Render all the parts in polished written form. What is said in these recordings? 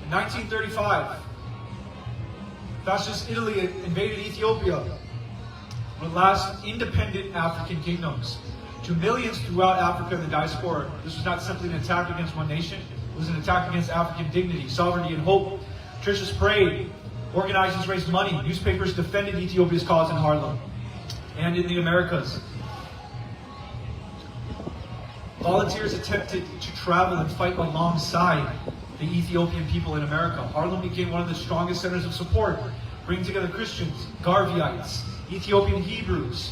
In 1935, fascist Italy invaded Ethiopia, one of the last independent African kingdoms. To millions throughout Africa and the diaspora, this was not simply an attack against one nation, it was an attack against African dignity, sovereignty, and hope. Churches prayed, organizations raised money, newspapers defended Ethiopia's cause in Harlem and in the Americas. Volunteers attempted to travel and fight alongside the Ethiopian people in America. Harlem became one of the strongest centers of support, bringing together Christians, Garveyites, Ethiopian Hebrews,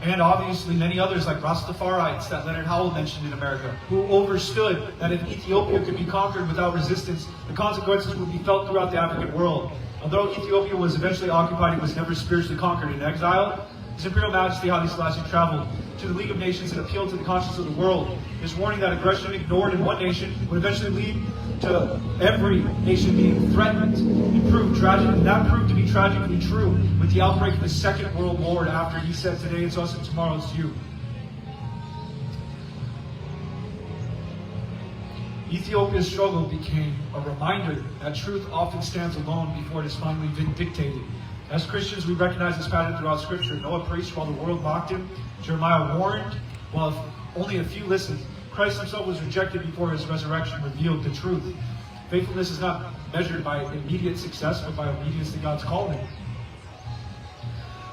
and obviously many others like Rastafarites that Leonard Howell mentioned in America, who understood that if Ethiopia could be conquered without resistance, the consequences would be felt throughout the African world. Although Ethiopia was eventually occupied, it was never spiritually conquered. In exile, His Imperial Majesty Haile Selassie traveled to the League of Nations and appealed to the conscience of the world, his warning that aggression ignored in one nation would eventually lead to every nation being threatened. It proved tragic, and that proved to be tragically true with the outbreak of the Second World War after he said, "Today it's us and tomorrow it's you." Ethiopia's struggle became a reminder that truth often stands alone before it is finally vindicated. As Christians, we recognize this pattern throughout Scripture. Noah preached while the world mocked him. Jeremiah warned while only a few listened. Christ himself was rejected before his resurrection revealed the truth. Faithfulness is not measured by immediate success, but by obedience to God's calling.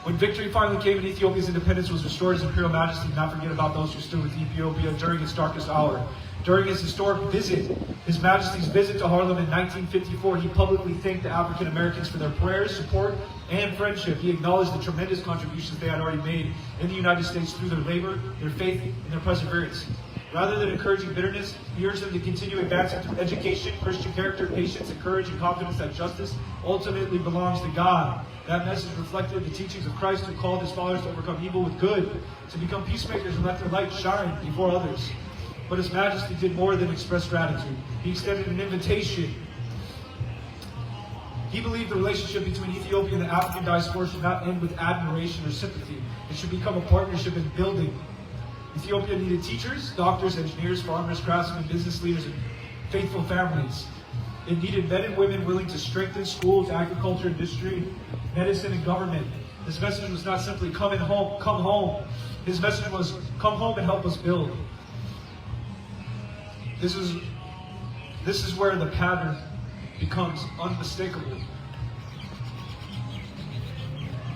When victory finally came and Ethiopia's independence was restored, His Imperial Majesty did not forget about those who stood with Ethiopia during its darkest hour. During his historic visit, His Majesty's visit to Harlem in 1954, he publicly thanked the African Americans for their prayers, support, and friendship. He acknowledged the tremendous contributions they had already made in the United States through their labor, their faith, and their perseverance. Rather than encouraging bitterness, he urged them to continue advancing through education, Christian character, patience, and courage, and confidence that justice ultimately belongs to God. That message reflected the teachings of Christ, who called his followers to overcome evil with good, to become peacemakers and let their light shine before others. But His Majesty did more than express gratitude. He extended an invitation. He believed the relationship between Ethiopia and the African diaspora should not end with admiration or sympathy. It should become a partnership in building. Ethiopia needed teachers, doctors, engineers, farmers, craftsmen, business leaders, and faithful families. It needed men and women willing to strengthen schools, agriculture, industry, medicine, and government. His message was not simply come home. His message was come home and help us build. This is where the pattern becomes unmistakable.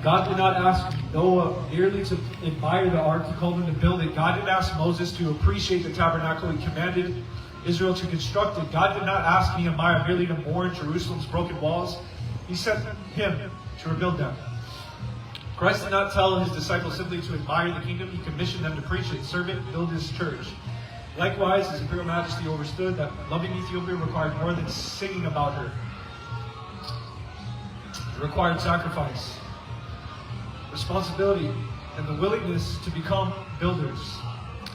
God did not ask Noah merely to admire the ark. He called him to build it. God didn't ask Moses to appreciate the tabernacle. He commanded Israel to construct it. God did not ask Nehemiah merely to mourn Jerusalem's broken walls. He sent him to rebuild them. Christ did not tell his disciples simply to admire the kingdom. He commissioned them to preach it, serve it, build his church. Likewise, His Imperial Majesty understood that loving Ethiopia required more than singing about her. It required sacrifice, responsibility, and the willingness to become builders.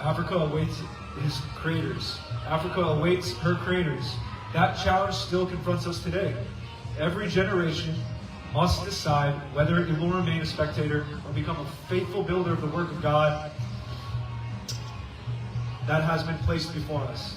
Africa awaits his creators. Africa awaits her creators. That challenge still confronts us today. Every generation must decide whether it will remain a spectator or become a faithful builder of the work of God that has been placed before us.